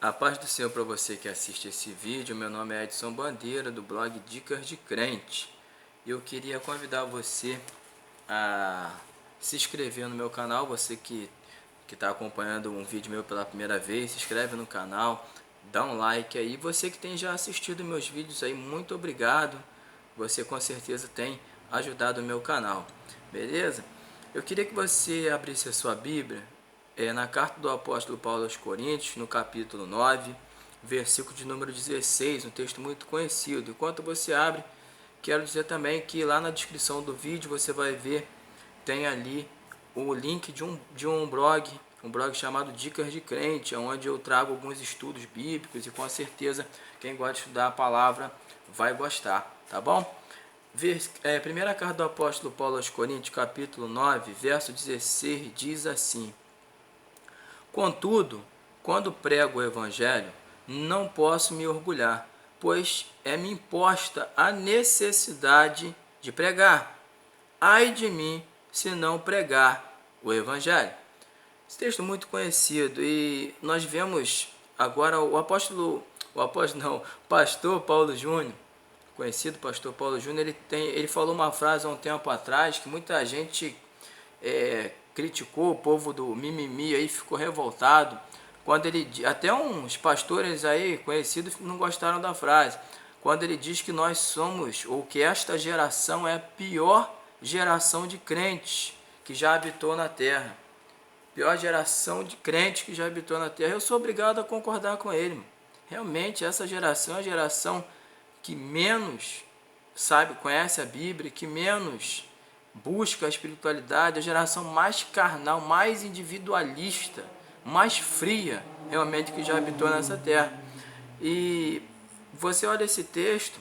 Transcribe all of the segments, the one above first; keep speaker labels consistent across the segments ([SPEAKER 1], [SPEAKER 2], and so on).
[SPEAKER 1] A paz do Senhor para você que assiste esse vídeo. Meu nome é Edson Bandeira, do blog Dicas de Crente. E eu queria convidar você a se inscrever no meu canal. Você que está acompanhando um vídeo meu pela primeira vez, se inscreve no canal, dá um like aí. Você que tem já assistido meus vídeos aí, muito obrigado. Você com certeza tem ajudado o meu canal, beleza? Eu queria que você abrisse a sua Bíblia na carta do apóstolo Paulo aos Coríntios, no capítulo 9, versículo de número 16, um texto muito conhecido. Enquanto você abre, quero dizer também que lá na descrição do vídeo você vai ver, tem ali o link de um blog chamado Dicas de Crente, onde eu trago alguns estudos bíblicos e com certeza quem gosta de estudar a palavra vai gostar, tá bom? Primeira carta do apóstolo Paulo aos Coríntios, capítulo 9, verso 16, diz assim: Contudo, quando prego o Evangelho, não posso me orgulhar, pois é-me imposta a necessidade de pregar. Ai de mim, se não pregar o Evangelho. Esse texto é muito conhecido e nós vemos agora o pastor Paulo Júnior, conhecido pastor Paulo Júnior, ele falou uma frase há um tempo atrás que muita gente criticou, o povo do mimimi aí ficou revoltado, quando ele, até uns pastores aí conhecidos não gostaram da frase, quando ele diz que nós somos, ou que esta geração é a pior geração de crentes que já habitou na terra. Pior geração de crentes que já habitou na terra. Eu sou obrigado a concordar com ele. Realmente essa geração é a geração que menos conhece a Bíblia, que menos busca a espiritualidade, a geração mais carnal, mais individualista, mais fria, realmente, que já habitou nessa terra. E você olha esse texto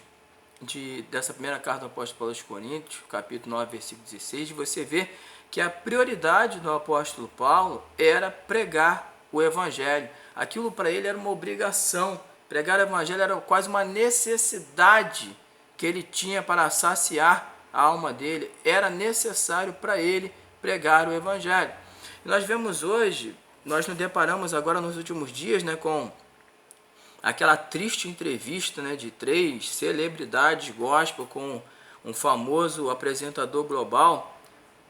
[SPEAKER 1] dessa primeira carta do apóstolo Paulo aos Coríntios, capítulo 9, versículo 16, você vê que a prioridade do apóstolo Paulo era pregar o Evangelho. Aquilo para ele era uma obrigação. Pregar o Evangelho era quase uma necessidade que ele tinha para saciar a alma dele. Era necessário para ele pregar o Evangelho. E nós vemos hoje, nós nos deparamos agora nos últimos dias, com aquela triste entrevista de 3 celebridades gospel com um famoso apresentador global.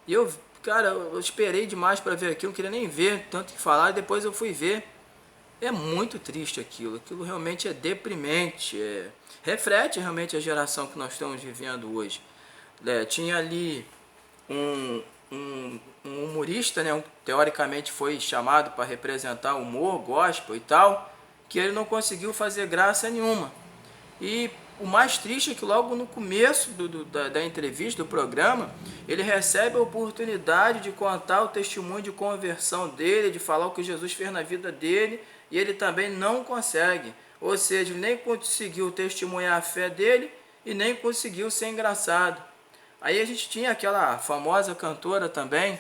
[SPEAKER 1] E eu esperei demais para ver aquilo, não queria nem ver, tanto que falar, e depois eu fui ver. É muito triste aquilo realmente é deprimente, reflete realmente a geração que nós estamos vivendo hoje. Tinha ali um humorista, teoricamente foi chamado para representar o humor, gospel e tal, que ele não conseguiu fazer graça nenhuma. E o mais triste é que logo no começo da entrevista, do programa, ele recebe a oportunidade de contar o testemunho de conversão dele, de falar o que Jesus fez na vida dele, e ele também não consegue. Ou seja, ele nem conseguiu testemunhar a fé dele e nem conseguiu ser engraçado. Aí a gente tinha aquela famosa cantora também,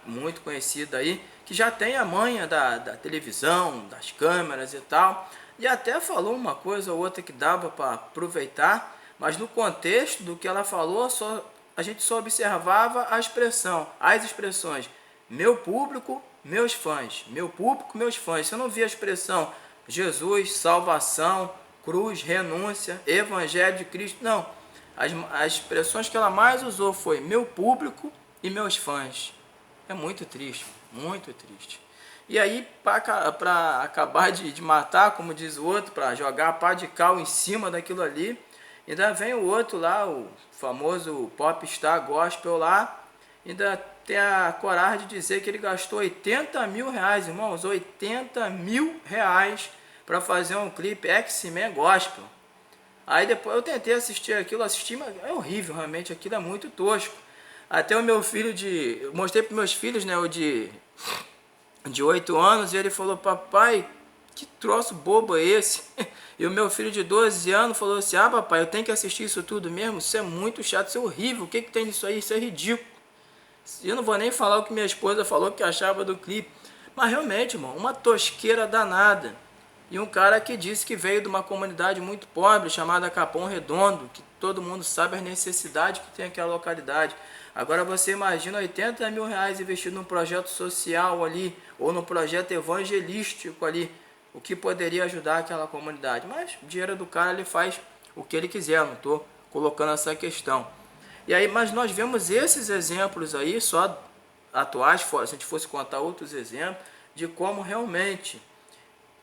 [SPEAKER 1] muito conhecida aí, que já tem a manha da televisão, das câmeras e tal, e até falou uma coisa ou outra que dava para aproveitar, mas no contexto do que ela falou, a gente só observava as expressões, meu público, meus fãs, meu público, meus fãs. Você não via a expressão Jesus, salvação, cruz, renúncia, evangelho de Cristo, não. As expressões que ela mais usou foi meu público e meus fãs. É muito triste, muito triste. E aí, para acabar de matar, como diz o outro, para jogar a pá de cal em cima daquilo ali, ainda vem o outro lá, o famoso popstar gospel lá, ainda tem a coragem de dizer que ele gastou 80 mil reais, irmãos, 80 mil reais para fazer um clipe X-Men gospel. Aí depois eu tentei assistir aquilo, mas é horrível, realmente, aquilo é muito tosco. Até o meu filho eu mostrei para meus filhos, o de 8 anos, e ele falou, papai, que troço bobo é esse? E o meu filho de 12 anos falou assim, papai, eu tenho que assistir isso tudo mesmo? Isso é muito chato, isso é horrível, o que tem nisso aí? Isso é ridículo. Eu não vou nem falar o que minha esposa falou que achava do clipe. Mas realmente, irmão, uma tosqueira danada. E um cara que disse que veio de uma comunidade muito pobre, chamada Capão Redondo, que todo mundo sabe as necessidades que tem aquela localidade. Agora você imagina 80 mil reais investido num projeto social ali, ou num projeto evangelístico ali, o que poderia ajudar aquela comunidade. Mas o dinheiro do cara, ele faz o que ele quiser, não estou colocando essa questão. E aí, mas nós vemos esses exemplos aí, só atuais, se a gente fosse contar outros exemplos, de como realmente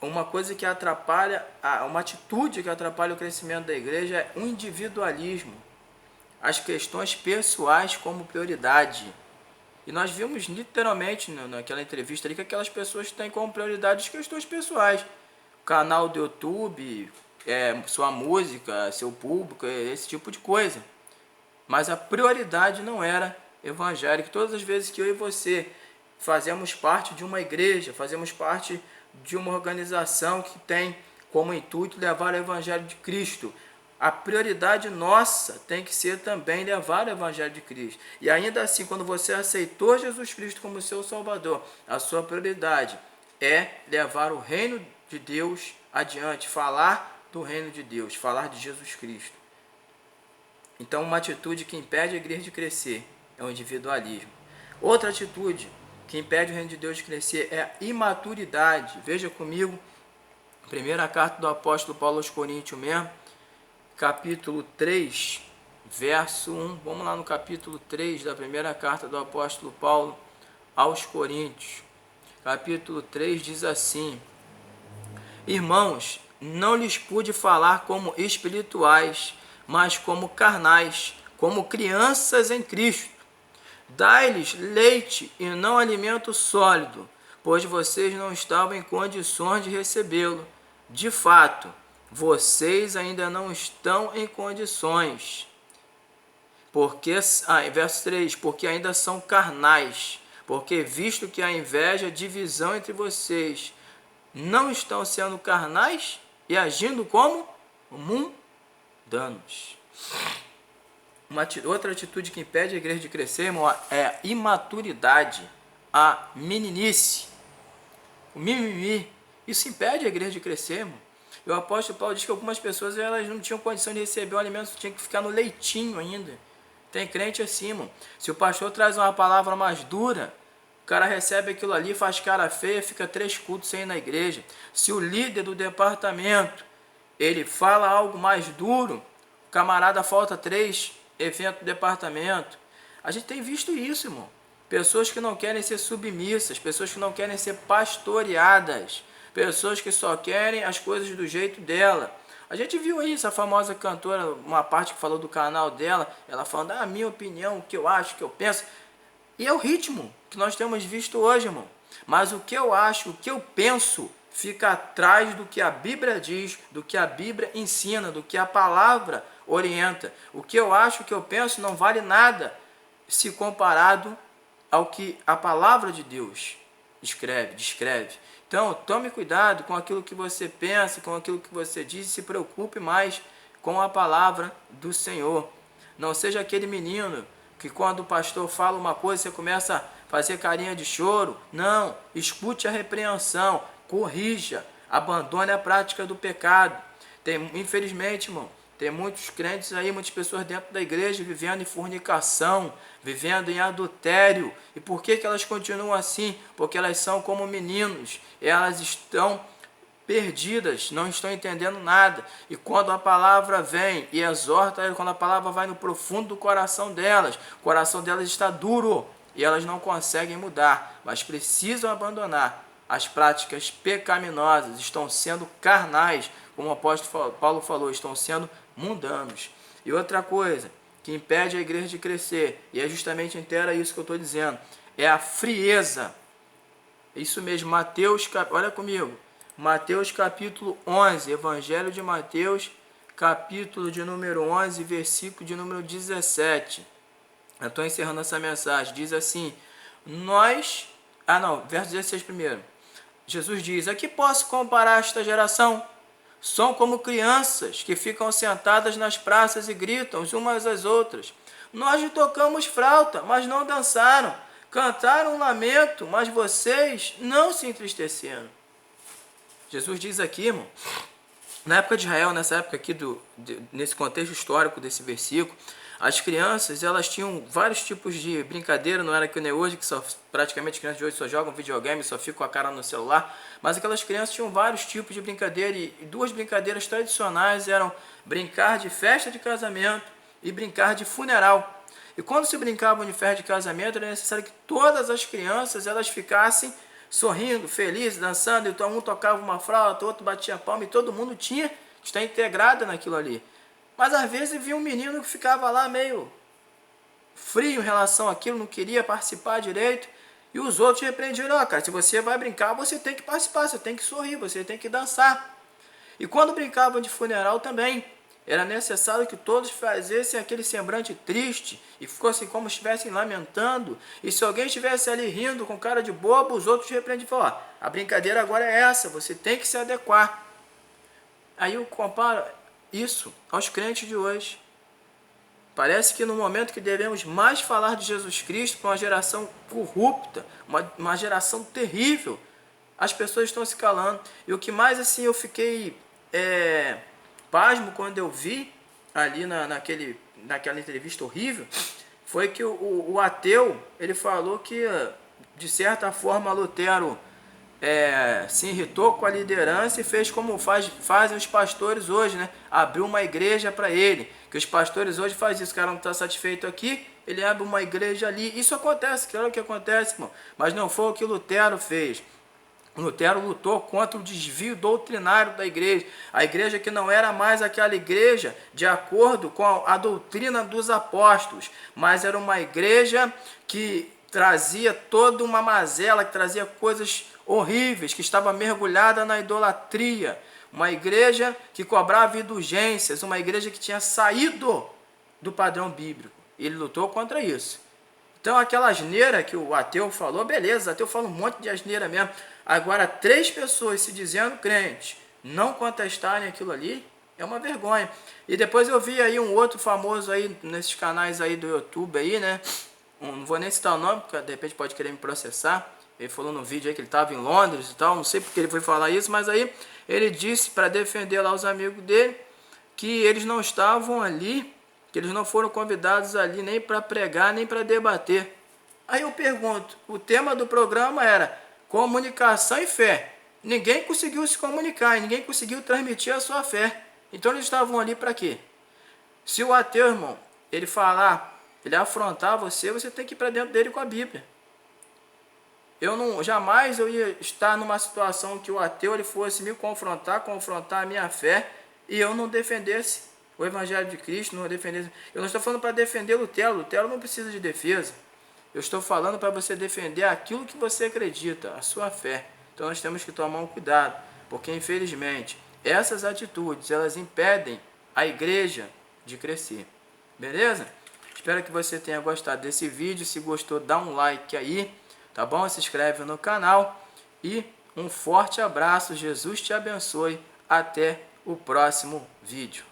[SPEAKER 1] uma coisa que atrapalha, uma atitude que atrapalha o crescimento da igreja é o individualismo, as questões pessoais como prioridade. E nós vimos literalmente naquela entrevista ali que aquelas pessoas têm como prioridade as questões pessoais. Canal do YouTube, sua música, seu público, esse tipo de coisa. Mas a prioridade não era evangélica. Todas as vezes que eu e você fazemos parte de uma igreja, fazemos parte de uma organização que tem como intuito levar o evangelho de Cristo, a prioridade nossa tem que ser também levar o evangelho de Cristo. E ainda assim, quando você aceitou Jesus Cristo como seu Salvador, a sua prioridade é levar o reino de Deus adiante, falar do reino de Deus, falar de Jesus Cristo. Então, uma atitude que impede a igreja de crescer é o individualismo. Outra atitude que impede o reino de Deus de crescer é a imaturidade. Veja comigo, primeira carta do apóstolo Paulo aos Coríntios mesmo, capítulo 3, verso 1. Vamos lá no capítulo 3 da primeira carta do apóstolo Paulo aos Coríntios. Capítulo 3 diz assim: Irmãos, não lhes pude falar como espirituais, mas como carnais, como crianças em Cristo. Dai-lhes leite e não alimento sólido, pois vocês não estavam em condições de recebê-lo. De fato, vocês ainda não estão em condições. Verso 3, porque ainda são carnais, porque visto que há inveja, divisão entre vocês, não estão sendo carnais e agindo como mundanos. Outra atitude que impede a igreja de crescer, irmão, é a imaturidade, a meninice, o mimimi. Isso impede a igreja de crescer, irmão. E o apóstolo Paulo diz que algumas pessoas elas não tinham condição de receber o alimento, tinham que ficar no leitinho ainda. Tem crente assim, irmão. Se o pastor traz uma palavra mais dura, o cara recebe aquilo ali, faz cara feia, fica 3 cultos sem ir na igreja. Se o líder do departamento, ele fala algo mais duro, o camarada falta 3 eventos do departamento. A gente tem visto isso, irmão. Pessoas que não querem ser submissas, pessoas que não querem ser pastoreadas, pessoas que só querem as coisas do jeito dela. A gente viu aí essa famosa cantora, uma parte que falou do canal dela, ela falando a minha opinião, o que eu acho, o que eu penso. E é o ritmo que nós temos visto hoje, irmão. Mas o que eu acho, o que eu penso, fica atrás do que a Bíblia diz, do que a Bíblia ensina, do que a palavra orienta. O que eu acho, o que eu penso não vale nada se comparado ao que a palavra de Deus descreve. Então, tome cuidado com aquilo que você pensa, com aquilo que você diz, e se preocupe mais com a palavra do Senhor. Não seja aquele menino que quando o pastor fala uma coisa, você começa a fazer carinha de choro. Não, escute a repreensão, corrija, abandone a prática do pecado. Infelizmente, irmão, tem muitos crentes aí, muitas pessoas dentro da igreja vivendo em fornicação, vivendo em adultério. E por que elas continuam assim? Porque elas são como meninos, elas estão perdidas, não estão entendendo nada. E quando a palavra vem e exorta, quando a palavra vai no profundo do coração delas, o coração delas está duro e elas não conseguem mudar, mas precisam abandonar as práticas pecaminosas, estão sendo carnais, como o apóstolo Paulo falou, estão sendo mundanos. E outra coisa que impede a igreja de crescer, e é justamente inteira isso que eu estou dizendo, é a frieza. Isso mesmo, olha comigo, Mateus capítulo 11, Evangelho de Mateus, capítulo de número 11, versículo de número 17. Eu estou encerrando essa mensagem, diz assim, verso 16 primeiro. Jesus diz, a que posso comparar esta geração? São como crianças que ficam sentadas nas praças e gritam umas às outras. Nós lhe tocamos flauta, mas não dançaram. Cantaram um lamento, mas vocês não se entristeceram. Jesus diz aqui, irmão, na época de Israel, nessa época aqui, nesse contexto histórico desse versículo, As crianças, elas tinham vários tipos de brincadeira, não era que nem hoje, que praticamente as crianças de hoje só jogam videogame, só ficam com a cara no celular, mas aquelas crianças tinham vários tipos de brincadeira, e duas brincadeiras tradicionais eram brincar de festa de casamento e brincar de funeral. E quando se brincavam de festa de casamento, era necessário que todas as crianças elas ficassem sorrindo, felizes, dançando, então um tocava uma flauta, outro batia palma, e todo mundo tinha que estar integrado naquilo ali. Mas às vezes via um menino que ficava lá meio frio em relação àquilo, não queria participar direito, e os outros repreendiam: ó, cara, se você vai brincar, você tem que participar, você tem que sorrir, você tem que dançar. E quando brincavam de funeral também, era necessário que todos fizessem aquele semblante triste e fossem como estivessem lamentando. E se alguém estivesse ali rindo com cara de bobo, os outros repreendiam e falaram: ó, a brincadeira agora é essa, você tem que se adequar. Aí eu comparo isso aos crentes de hoje. Parece que no momento que devemos mais falar de Jesus Cristo para uma geração corrupta, uma geração terrível, as pessoas estão se calando. E o que mais assim eu fiquei pasmo quando eu vi ali naquela entrevista horrível, foi que o ateu, ele falou que de certa forma Lutero se irritou com a liderança e fez como fazem os pastores hoje, né? Abriu uma igreja para ele, que os pastores hoje fazem isso: o cara não está satisfeito aqui, ele abre uma igreja ali. Isso acontece, claro que acontece, irmão, mas não foi o que Lutero fez. Lutero lutou contra o desvio doutrinário da igreja. A igreja que não era mais aquela igreja de acordo com a doutrina dos apóstolos, mas era uma igreja que trazia toda uma mazela, que trazia coisas horríveis, que estava mergulhada na idolatria. Uma igreja que cobrava indulgências, uma igreja que tinha saído do padrão bíblico. Ele lutou contra isso. Então aquela asneira que o ateu falou, beleza, o ateu fala um monte de asneira mesmo. Agora, 3 pessoas se dizendo crentes não contestarem aquilo ali, é uma vergonha. E depois eu vi aí um outro famoso aí, nesses canais aí do YouTube aí, né? Não vou nem citar o nome, porque de repente pode querer me processar. Ele falou no vídeo aí que ele estava em Londres e tal, não sei porque ele foi falar isso, mas aí ele disse para defender lá os amigos dele que eles não estavam ali, que eles não foram convidados ali nem para pregar, nem para debater. Aí eu pergunto, o tema do programa era comunicação e fé. Ninguém conseguiu se comunicar, e ninguém conseguiu transmitir a sua fé. Então eles estavam ali para quê? Se o ateu, irmão, ele falar, ele afrontar você, você tem que ir para dentro dele com a Bíblia. Jamais eu ia estar numa situação que o ateu ele fosse me confrontar a minha fé, e eu não defendesse o Evangelho de Cristo, não defendesse. Eu não estou falando para defender Lutero. Lutero não precisa de defesa. Eu estou falando para você defender aquilo que você acredita, a sua fé. Então nós temos que tomar um cuidado, porque infelizmente essas atitudes elas impedem a igreja de crescer. Beleza? Espero que você tenha gostado desse vídeo. Se gostou, dá um like aí, tá bom? Se inscreve no canal e um forte abraço. Jesus te abençoe. Até o próximo vídeo.